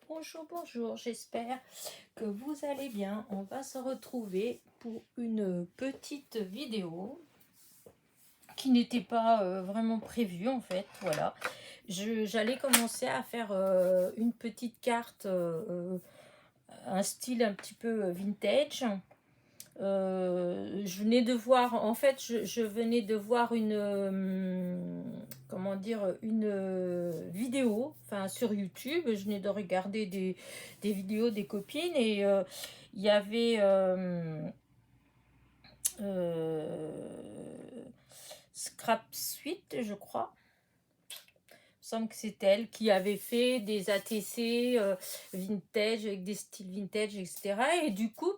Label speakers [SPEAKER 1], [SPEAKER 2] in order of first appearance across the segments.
[SPEAKER 1] Bonjour, bonjour, j'espère que vous allez bien. On va se retrouver pour une petite vidéo qui n'était pas vraiment prévue en fait. Voilà, j'allais commencer à faire une petite carte, un style un petit peu vintage. Je venais de voir, en fait, je venais de voir une, comment dire, une vidéo, enfin sur YouTube. Je venais de regarder des vidéos des copines et il y avait Scrap Suite, je crois. Il me semble que c'est elle qui avait fait des ATC vintage avec des styles vintage, etc. Et du coup,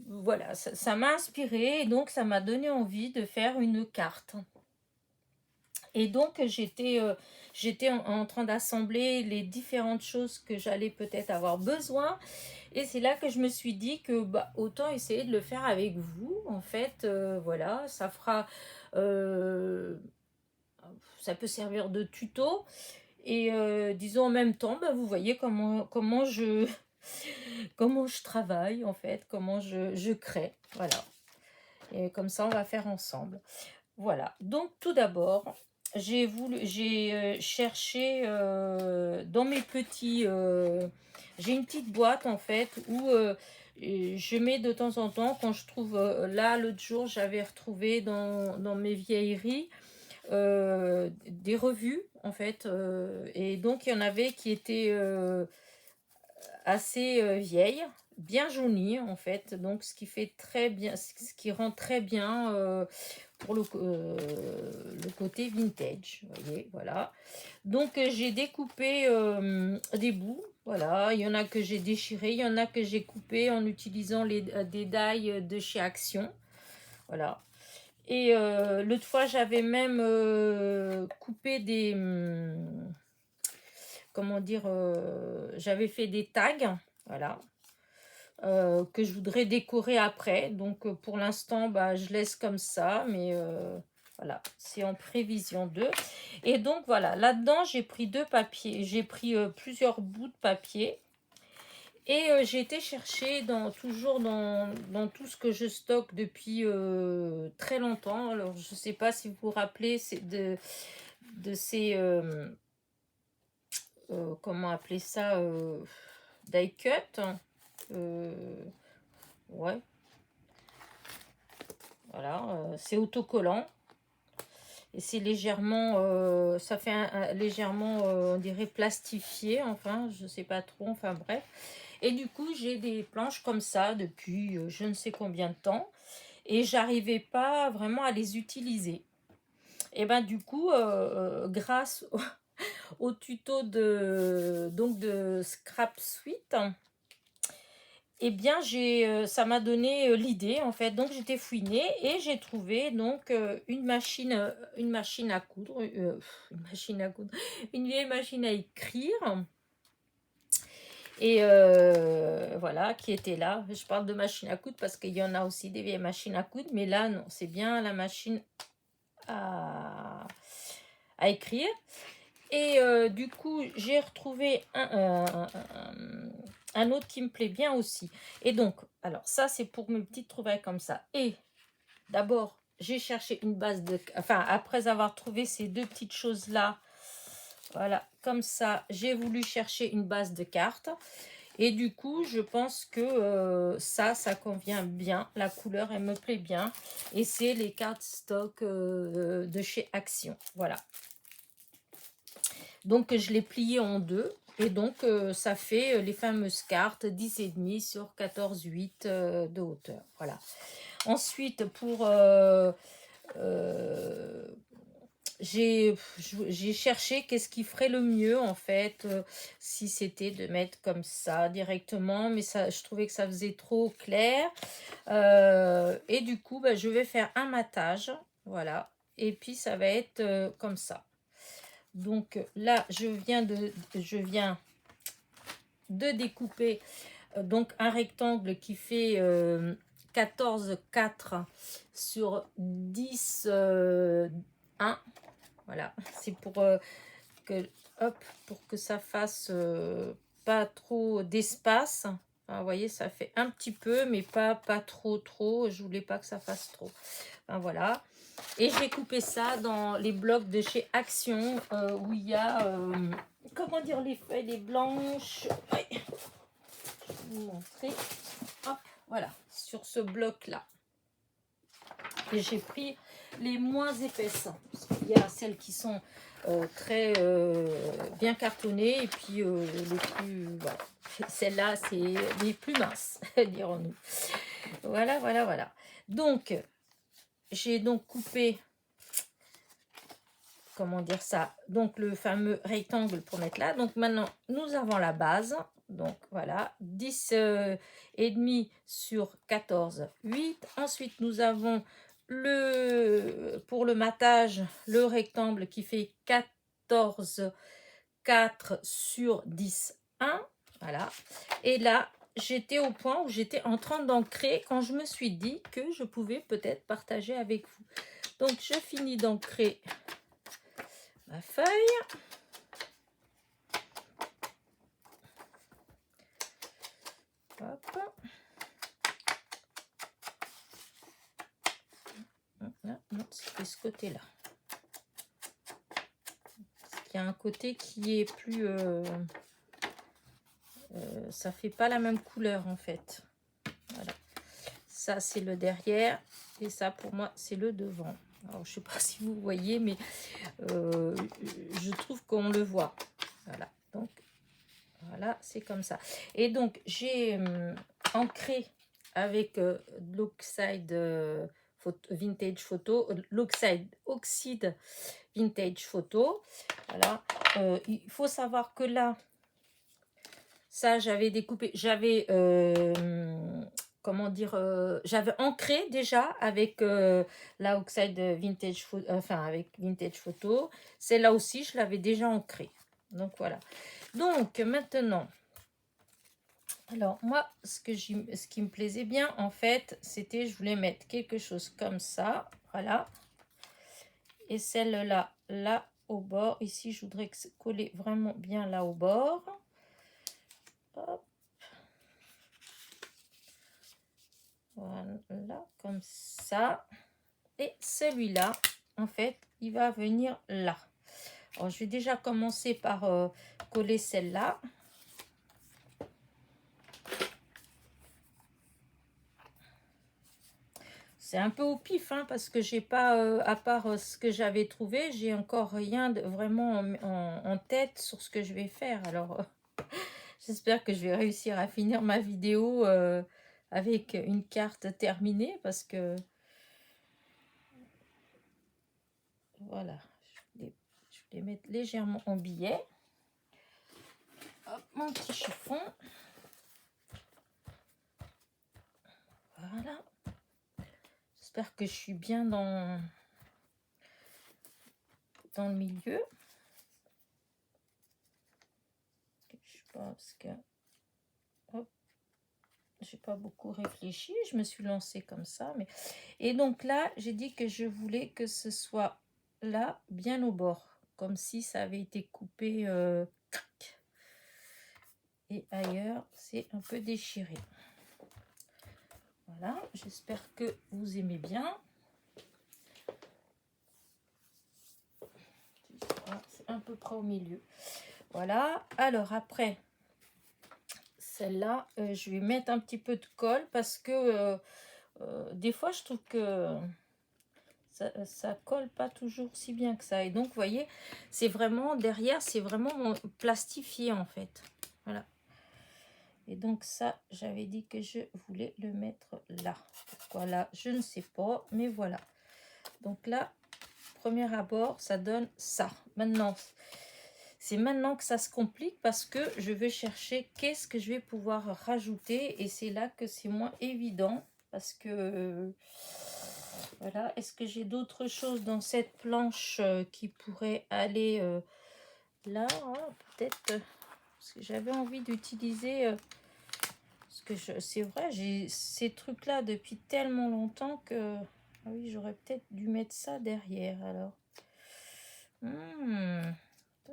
[SPEAKER 1] voilà, ça m'a inspiré et donc ça m'a donné envie de faire une carte. Et donc j'étais en train d'assembler les différentes choses que j'allais peut-être avoir besoin. Et c'est là que je me suis dit que autant essayer de le faire avec vous. En fait, voilà, ça fera... euh, ça peut servir de tuto. Et disons en même temps, vous voyez comment comment je travaille en fait, comment je crée. Voilà. Et comme ça, on va faire ensemble. Voilà. Donc, tout d'abord, j'ai cherché dans mes petits... j'ai une petite boîte, en fait, où je mets de temps en temps, quand je trouve... là, l'autre jour, j'avais retrouvé dans mes vieilleries des revues, en fait. Et donc, il y en avait qui étaient assez vieilles, bien jaunies, en fait. Donc, ce qui fait très bien, ce qui rend très bien pour le côté vintage, vous voyez, voilà. Donc j'ai découpé des bouts, voilà, il y en a que j'ai déchiré, il y en a que j'ai coupé en utilisant des die de chez Action, voilà. Et l'autre fois j'avais même coupé des, comment dire, j'avais fait des tags, voilà, que je voudrais décorer après. Donc pour l'instant, je laisse comme ça, mais voilà, c'est en prévision d'eux. Et donc voilà, là-dedans, j'ai pris deux papiers, j'ai pris plusieurs bouts de papier. Et j'ai été chercher toujours dans tout ce que je stocke depuis très longtemps. Alors, je ne sais pas si vous vous rappelez de ces... comment appeler ça die cut. Ouais, voilà, c'est autocollant. Et c'est légèrement, ça fait légèrement, on dirait plastifié, enfin, je sais pas trop, enfin bref. Et du coup, j'ai des planches comme ça depuis je ne sais combien de temps. Et j'arrivais pas vraiment à les utiliser. Et ben du coup, grâce au tuto de Scrap Suite, eh bien, ça m'a donné l'idée, en fait. Donc, j'étais fouinée et j'ai trouvé donc une machine à coudre, une machine à coudre, une vieille machine à écrire. Et voilà, qui était là. Je parle de machine à coudre parce qu'il y en a aussi des vieilles machines à coudre, mais là, non, c'est bien la machine à écrire. Et du coup, j'ai retrouvé un autre qui me plaît bien aussi. Et donc, alors ça, c'est pour mes petites trouvailles comme ça. Et d'abord, j'ai cherché une base de... Enfin, après avoir trouvé ces deux petites choses-là, voilà, comme ça, j'ai voulu chercher une base de cartes. Et du coup, je pense que ça convient bien. La couleur, elle me plaît bien. Et c'est les cartes stock de chez Action. Voilà. Donc, je l'ai plié en deux. Et donc, ça fait les fameuses cartes 10,5 sur 14,8 de hauteur. Voilà. Ensuite, j'ai cherché qu'est-ce qui ferait le mieux, en fait, si c'était de mettre comme ça directement. Mais ça, je trouvais que ça faisait trop clair. Et du coup, je vais faire un matage. Voilà. Et puis, ça va être comme ça. Donc là, je viens de découper donc un rectangle qui fait 14,4 sur 10,1. Voilà, c'est pour que hop, pour que ça fasse pas trop d'espace. Enfin, vous voyez, ça fait un petit peu, mais pas trop. Je voulais pas que ça fasse trop. Enfin, voilà. Et j'ai coupé ça dans les blocs de chez Action, où il y a, comment dire, les feuilles, les blanches. Ouais. Je vais vous montrer. Hop, voilà, sur ce bloc-là. Et j'ai pris les moins épaisses. Parce qu'il y a celles qui sont très bien cartonnées. Et puis les plus... Voilà. Celles-là, c'est les plus minces, dirons-nous. Voilà. Donc, j'ai donc coupé... Comment dire ça? Donc, le fameux rectangle pour mettre là. Donc, maintenant, nous avons la base. Donc, voilà. 10 et demi sur 14, 8. Ensuite, nous avons pour le matage, le rectangle qui fait 14, 4 sur 10, 1. Voilà. Et là, j'étais au point où j'étais en train d'ancrer quand je me suis dit que je pouvais peut-être partager avec vous. Donc, je finis d'ancrer ma feuille. Hop. Là, non, c'était ce côté-là. Il y a un côté qui est plus... ça fait pas la même couleur en fait. Voilà. Ça, c'est le derrière. Et ça, pour moi, c'est le devant. Alors, je sais pas si vous voyez, mais je trouve qu'on le voit. Voilà. Donc, voilà, c'est comme ça. Et donc, j'ai ancré avec l'Oxide Vintage Photo, l'Oxide Oxide Vintage Photo. Voilà. Il faut savoir que là, ça, j'avais découpé, j'avais, comment dire, j'avais ancré déjà avec la Oxide Vintage Photo, enfin avec Vintage Photo. Celle-là aussi, je l'avais déjà ancrée. Donc, voilà. Donc, maintenant, alors, moi, ce qui me plaisait bien, en fait, c'était, je voulais mettre quelque chose comme ça. Voilà. Et celle-là, là, au bord. Ici, je voudrais coller vraiment bien là au bord. Hop. Voilà, comme ça. Et celui-là, en fait, il va venir là. Alors, je vais déjà commencer par coller celle-là. C'est un peu au pif, hein, parce que j'ai pas, à part ce que j'avais trouvé, j'ai encore rien de vraiment en tête sur ce que je vais faire. Alors, j'espère que je vais réussir à finir ma vidéo avec une carte terminée, parce que voilà, je vais les mettre légèrement en billet. Hop, mon petit chiffon. Voilà. J'espère que je suis bien dans le milieu. Je sais pas, parce que hop, j'ai pas beaucoup réfléchi. Je me suis lancée comme ça. Et donc là, j'ai dit que je voulais que ce soit là, bien au bord. Comme si ça avait été coupé. Et ailleurs, c'est un peu déchiré. Voilà, j'espère que vous aimez bien. C'est à peu près au milieu. Voilà, alors après, celle-là, je vais mettre un petit peu de colle parce que des fois, je trouve que ça colle pas toujours si bien que ça. Et donc, vous voyez, c'est vraiment, derrière, c'est vraiment plastifié en fait. Voilà. Et donc ça, j'avais dit que je voulais le mettre là. Pourquoi là, je ne sais pas, mais voilà. Donc là, premier abord, ça donne ça. Maintenant, c'est maintenant que ça se complique parce que je vais chercher qu'est-ce que je vais pouvoir rajouter. Et c'est là que c'est moins évident parce que... voilà, est-ce que j'ai d'autres choses dans cette planche qui pourraient aller là, hein, peut-être, parce que j'avais envie d'utiliser... parce que c'est vrai, j'ai ces trucs-là depuis tellement longtemps que... ah oui, j'aurais peut-être dû mettre ça derrière, alors.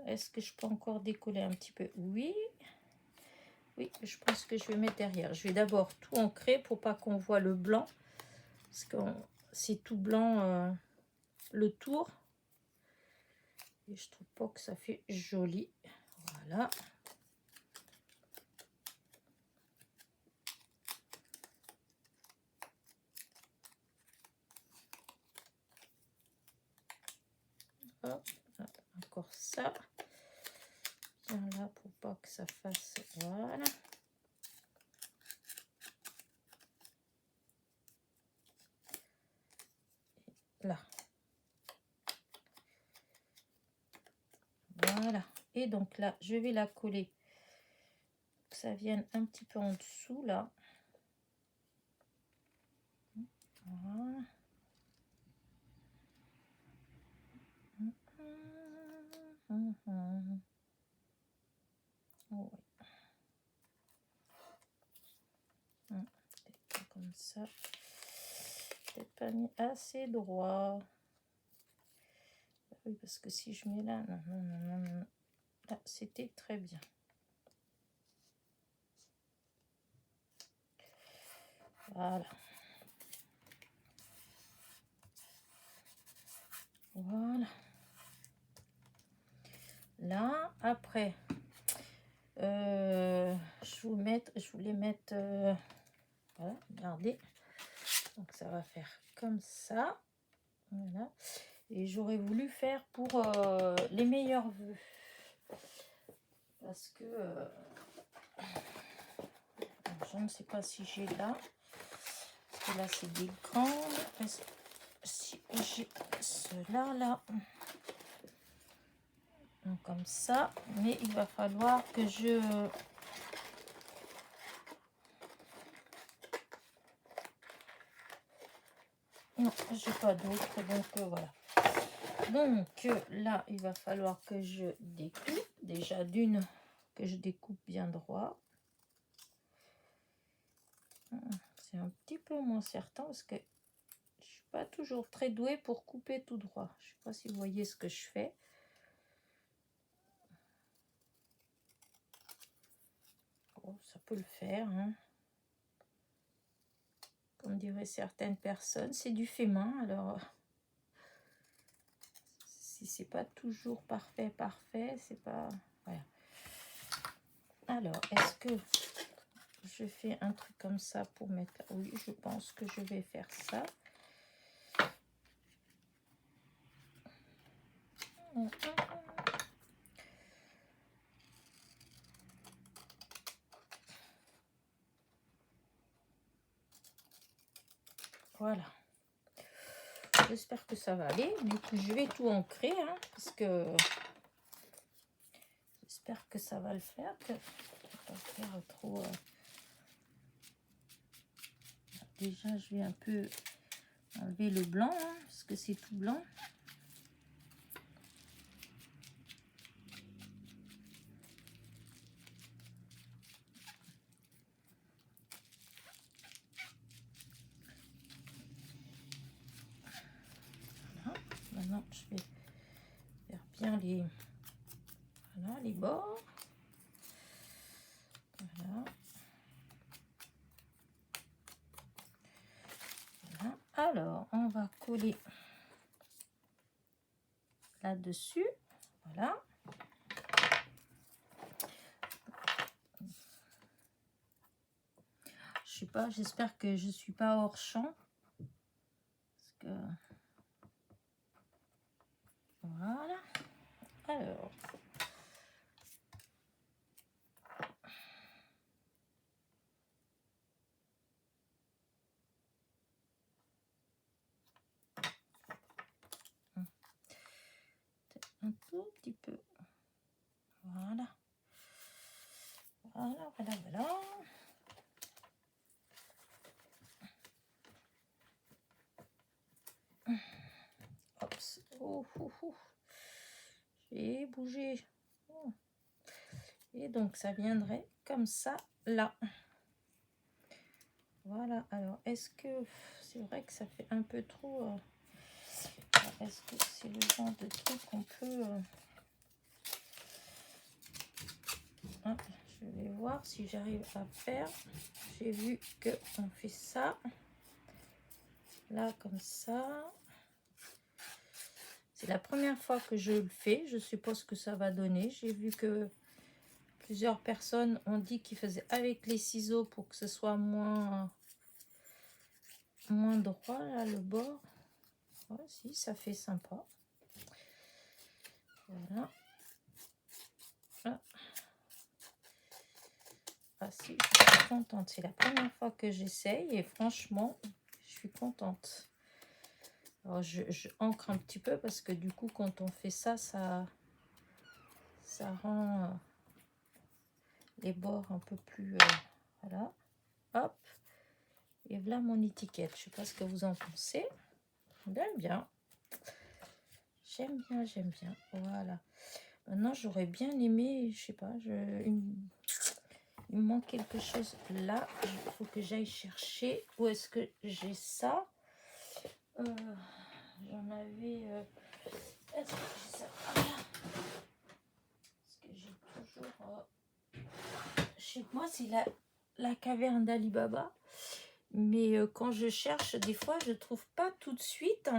[SPEAKER 1] Est-ce que je peux encore décoller un petit peu? Oui. Oui, je pense que je vais mettre derrière. Je vais d'abord tout ancrer pour pas qu'on voit le blanc. Parce que c'est tout blanc le tour. Et je trouve pas que ça fait joli. Voilà. Hop, encore ça. Bien là pour pas que ça fasse. Voilà. Là. Voilà. Et donc là, je vais la coller. Que ça vienne un petit peu en dessous là. Voilà. Oh, ouais. Comme ça. Peut-être pas mis assez droit. Oui, parce que si je mets là, non. Là, c'était très bien. Voilà. Voilà. Là, après, je voulais mettre, voilà, regardez. Donc ça va faire comme ça. Voilà. Et j'aurais voulu faire pour les meilleurs vœux. Parce que je ne sais pas si j'ai là. Parce que là, c'est des grandes. Si j'ai cela là. Donc, comme ça. Mais il va falloir que je... Non, j'ai pas d'autre. Donc, voilà. Donc, là, il va falloir que je découpe. Déjà, d'une, que je découpe bien droit. C'est un petit peu moins certain parce que je suis pas toujours très douée pour couper tout droit. Je sais pas si vous voyez ce que je fais. Oh, ça peut le faire, hein. Comme diraient certaines personnes, c'est du fait main. Alors, si c'est pas toujours parfait, c'est pas... Voilà. Alors, est-ce que je fais un truc comme ça pour mettre... Oui, je pense que je vais faire ça. Voilà. J'espère que ça va aller. Du coup, je vais tout ancrer, hein, parce que j'espère que ça va le faire. Que pas faire trop. Déjà, je vais un peu enlever le blanc, hein, parce que c'est tout blanc. Voilà. Maintenant, je vais faire bien les bords. Voilà. Voilà. Alors, on va coller là-dessus. Voilà. Je sais pas, j'espère que je suis pas hors champ. Parce que... Voilà. Alors... un tout petit peu. Voilà. Voilà. Hop. Oh. J'ai bougé. Oh. Et donc, ça viendrait comme ça, là. Voilà. Alors, est-ce que... C'est vrai que ça fait un peu trop... Est-ce que c'est le genre de truc qu'on peut... je vais voir si j'arrive à faire. J'ai vu que on fait ça. Là, comme ça. C'est la première fois que je le fais. Je suppose que ça va donner. J'ai vu que plusieurs personnes ont dit qu'ils faisaient avec les ciseaux pour que ce soit moins droit, là, le bord. Ouais, si, ça fait sympa. Voilà. Ah. Ah si, je suis contente. C'est la première fois que j'essaye et franchement, je suis contente. Alors, je ancre un petit peu parce que du coup, quand on fait ça, ça rend les bords un peu plus... voilà. Hop. Et voilà mon étiquette. Je sais pas ce que vous en pensez. J'aime bien. J'aime bien, j'aime bien. Voilà. Maintenant, j'aurais bien aimé, je sais pas, il me manque quelque chose là. Il faut que j'aille chercher. Où est-ce que j'ai ça? J'en avais... est-ce que j'ai ça? Voilà. Parce que j'ai toujours... chez moi, c'est la caverne d'Ali Baba. Mais quand je cherche, des fois, je trouve pas tout de suite.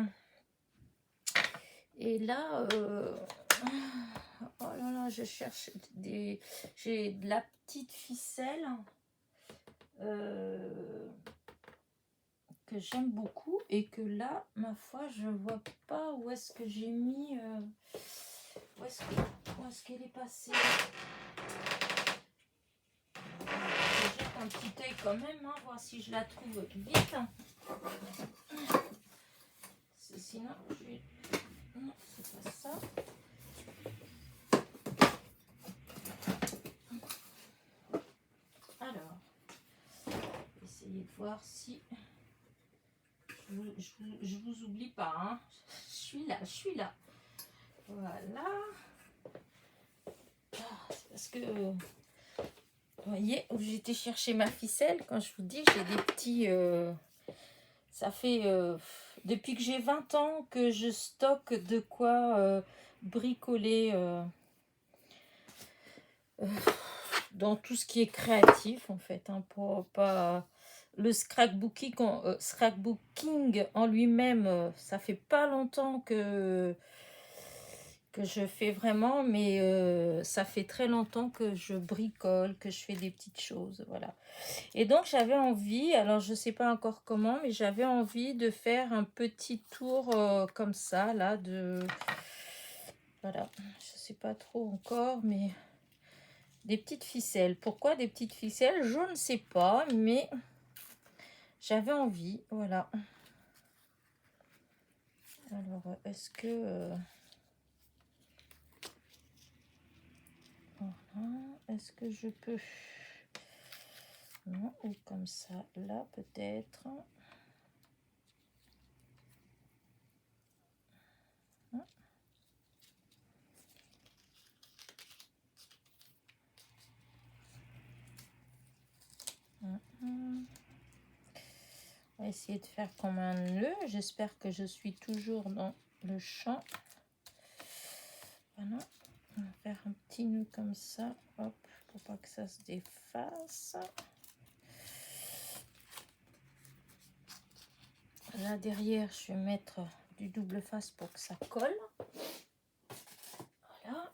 [SPEAKER 1] Et là, oh là là, je cherche j'ai de la petite ficelle que j'aime beaucoup et que là, ma foi, je vois pas où est-ce que j'ai mis, où est-ce qu'elle est passée. Je jette un petit œil quand même, hein, voir si je la trouve vite. Sinon, non, c'est pas ça. Alors, essayez de voir si je vous oublie pas, hein. Je suis là. Voilà. C'est parce que, vous voyez, où j'étais chercher ma ficelle, quand je vous dis, j'ai des petits... ça fait depuis que j'ai 20 ans que je stocke de quoi bricoler dans tout ce qui est créatif, en fait, hein, pas le scrapbooking en lui-même, ça fait pas longtemps que je fais vraiment, mais ça fait très longtemps que je bricole, que je fais des petites choses, voilà. Et donc j'avais envie, alors je sais pas encore comment, mais j'avais envie de faire un petit tour comme ça, là, voilà, je sais pas trop encore, mais des petites ficelles. Pourquoi des petites ficelles? Je ne sais pas, mais j'avais envie, voilà. Alors, est-ce que... voilà, est-ce que je peux... Non, ou comme ça, là, peut-être. On va essayer de faire comme un nœud. J'espère que je suis toujours dans le champ. Voilà. On va faire un petit nœud comme ça. Hop, pour pas que ça se défasse. Là derrière, je vais mettre du double face pour que ça colle. Voilà.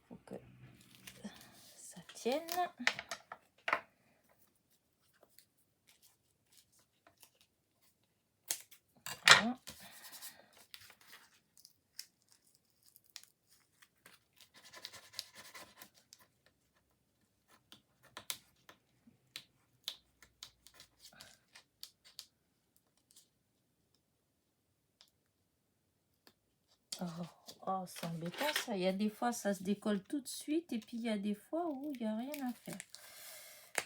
[SPEAKER 1] Faut que ça tienne. Voilà. Oh, c'est embêtant ça. Il y a des fois, ça se décolle tout de suite. Et puis, il y a des fois où il n'y a rien à faire.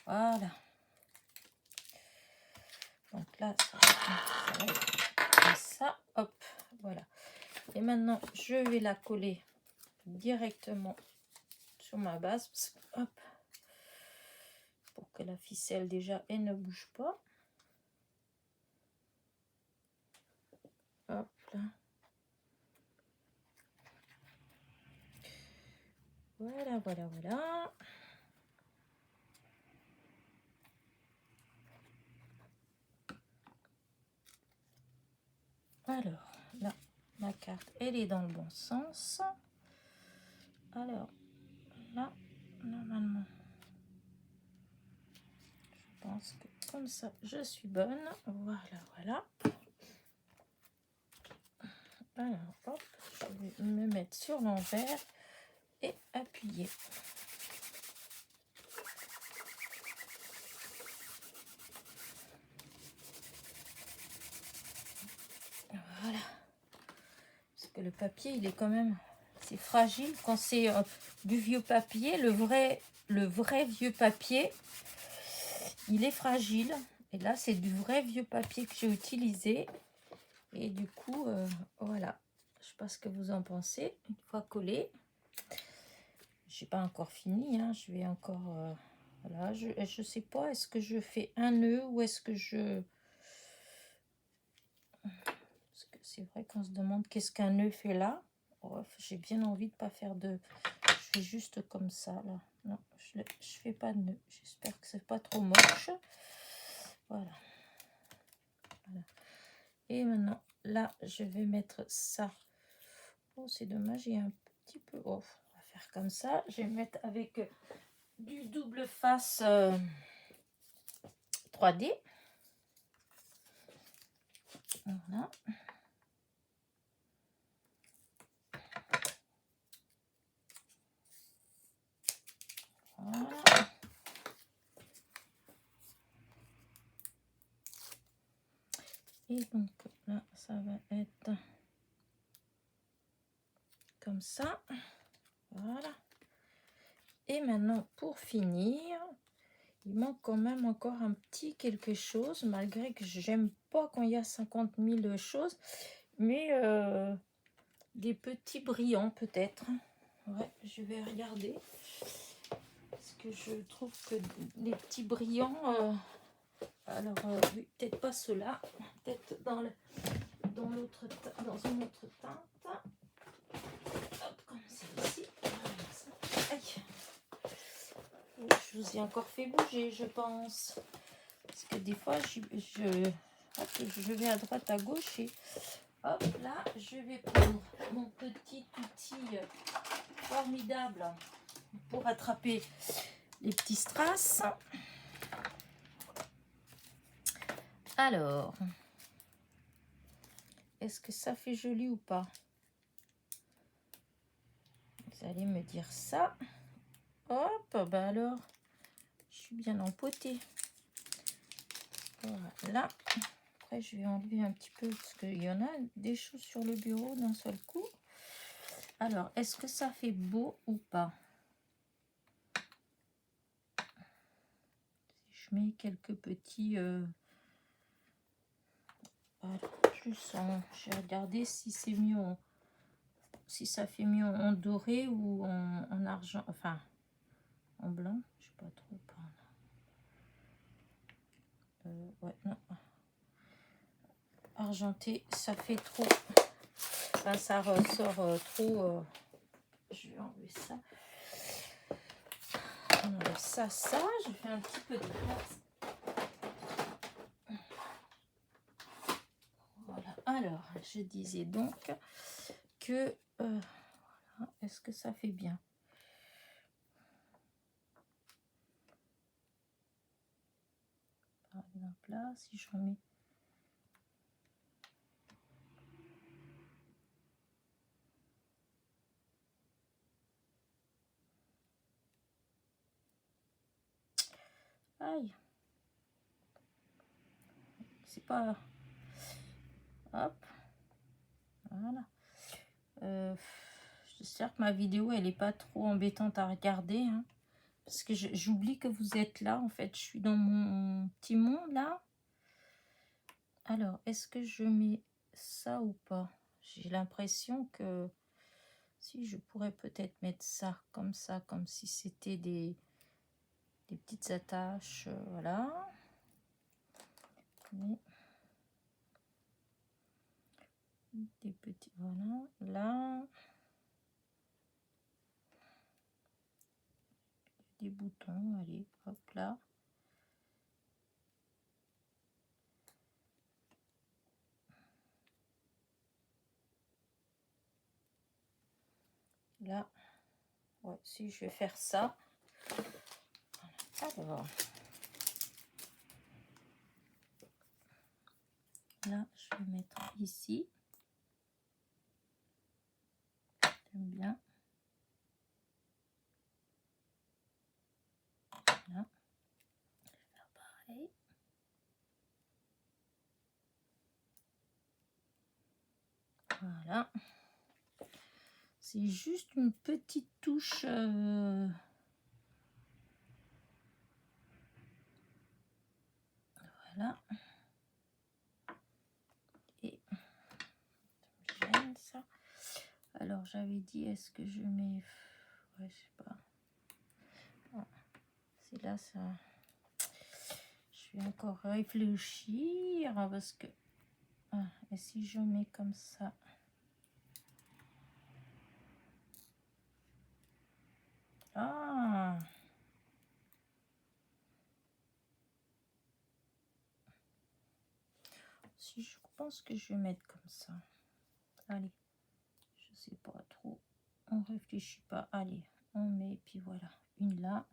[SPEAKER 1] Voilà. Donc là, ça va être comme ça. Hop, voilà. Et maintenant, je vais la coller directement sur ma base. Hop. Pour que la ficelle, déjà, elle ne bouge pas. Hop là. Voilà, voilà, voilà. Alors, là, ma carte, elle est dans le bon sens. Alors, là, normalement, je pense que comme ça, je suis bonne. Voilà, voilà. Alors, hop, je vais me mettre sur l'envers et appuyer. Voilà. Parce que le papier, il est quand même... C'est fragile. Quand c'est du vieux papier, le vrai vieux papier, il est fragile. Et là, c'est du vrai vieux papier que j'ai utilisé. Et du coup, voilà. Je sais pas ce que vous en pensez. Une fois collé. Je n'ai pas encore fini. Hein. Je vais encore... voilà. Je sais pas. Est-ce que je fais un nœud ou est-ce que je... Parce que c'est vrai qu'on se demande qu'est-ce qu'un nœud fait là. Oh, j'ai bien envie de pas faire de... Je fais juste comme ça, là. Non, je fais pas de nœud. J'espère que c'est pas trop moche. Voilà. Voilà. Et maintenant, là, je vais mettre ça. Oh, c'est dommage, il y a un petit peu... Oh, on va faire comme ça. Je vais mettre avec du double face 3D. Voilà. Voilà. Et donc là, ça va être comme ça. Voilà. Et maintenant, pour finir, il manque quand même encore un petit quelque chose, malgré que j'aime pas quand il y a 50 000 choses. Mais des petits brillants peut-être. Ouais, je vais regarder. Parce que je trouve que les petits brillants... alors, oui, peut-être pas ceux-là. Peut-être dans une autre teinte. Hop, comme celle-ci. Aïe. Je vous ai encore fait bouger, je pense. Parce que des fois, je vais à droite, à gauche. Et hop, là, je vais prendre mon petit outil formidable pour attraper les petits strass. Alors, est-ce que ça fait joli ou pas? Vous allez me dire ça. Hop, bah alors, je suis bien empotée. Voilà. Après, je vais enlever un petit peu parce qu'il y en a des choses sur le bureau d'un seul coup. Alors, est-ce que ça fait beau ou pas? Si je mets quelques petits... voilà, je vais regarder si c'est mieux si ça fait mieux en doré ou en argent, enfin en blanc, je sais pas trop prendre. Ouais, non. Argenté, ça fait trop. Enfin, ça ressort trop. Je vais enlever ça. On enlève ça. Je fais un petit peu de place. Voilà. Alors, je disais donc que... est-ce que ça fait bien? Par exemple là, si je remets... Aïe. C'est pas... Hop. Voilà. J'espère que ma vidéo, elle n'est pas trop embêtante à regarder. Hein, parce que j'oublie que vous êtes là. En fait, je suis dans mon petit monde là. Alors, est-ce que je mets ça ou pas? J'ai l'impression que... Si, je pourrais peut-être mettre ça, comme si c'était des petites attaches. Voilà. Mais des petits... Voilà. Là... des boutons. Allez, hop là. Là, ouais, si je vais faire ça. Alors, là, je vais mettre ici. J'aime bien. Là, je vais faire pareil. Voilà. C'est juste une petite touche. Voilà. Et j'aime ça. Alors j'avais dit, est-ce que je mets... Ouais, je sais pas. Ah, c'est là ça. Je vais encore réfléchir parce que... Ah, et si je mets comme ça? Ah! Si je pense que je vais mettre comme ça. Allez, je sais pas trop. On réfléchit pas. Allez, on met, et puis voilà. Une là.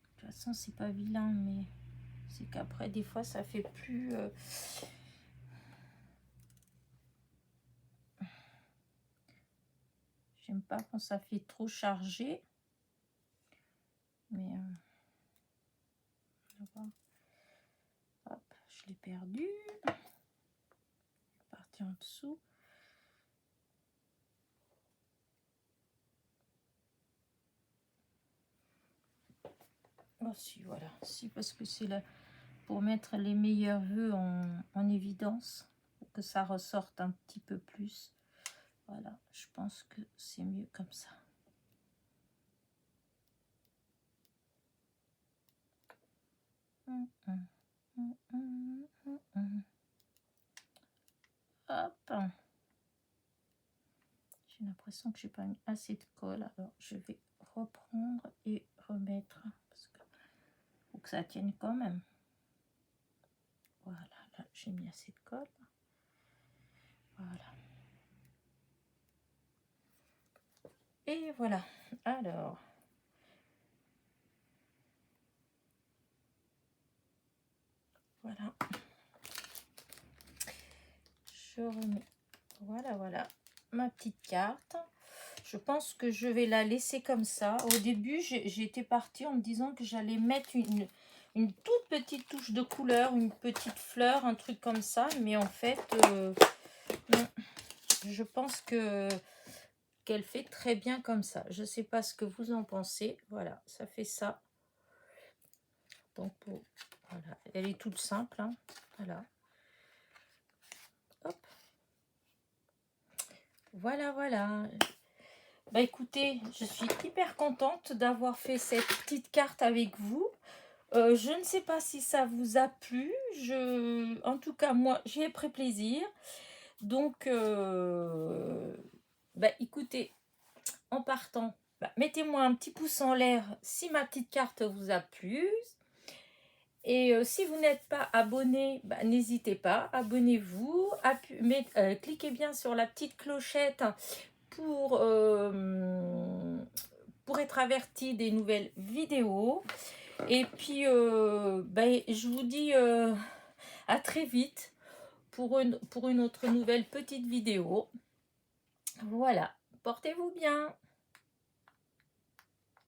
[SPEAKER 1] De toute façon, c'est pas vilain, mais c'est qu'après, des fois, ça fait plus... J'aime pas quand ça fait trop chargé. Mais... hop, je l'ai perdu. Parti en dessous. Oh si, voilà. Si, parce que c'est là pour mettre les meilleurs vœux en évidence. Pour que ça ressorte un petit peu plus. Voilà, je pense que c'est mieux comme ça. Hop. J'ai l'impression que j'ai pas mis assez de colle. Alors, je vais reprendre et remettre. Parce que faut que ça tienne quand même. Voilà, là, j'ai mis assez de colle. Voilà. Et voilà. Alors... Voilà. Je remets, voilà, ma petite carte. Je pense que je vais la laisser comme ça. Au début, j'étais partie en me disant que j'allais mettre une toute petite touche de couleur, une petite fleur, un truc comme ça. Mais en fait, non, je pense qu'elle fait très bien comme ça. Je ne sais pas ce que vous en pensez. Voilà, ça fait ça. Donc, voilà, elle est toute simple. Hein. Voilà. Hop. Voilà, voilà. Bah écoutez, je suis hyper contente d'avoir fait cette petite carte avec vous. Je ne sais pas si ça vous a plu. En tout cas, moi, j'y ai pris plaisir. Donc, bah écoutez, en partant, bah, mettez-moi un petit pouce en l'air si ma petite carte vous a plu. Et si vous n'êtes pas abonné, bah, n'hésitez pas, abonnez-vous, cliquez bien sur la petite clochette pour être averti des nouvelles vidéos. Et puis, ben, je vous dis à très vite pour une autre nouvelle petite vidéo. Voilà, portez-vous bien.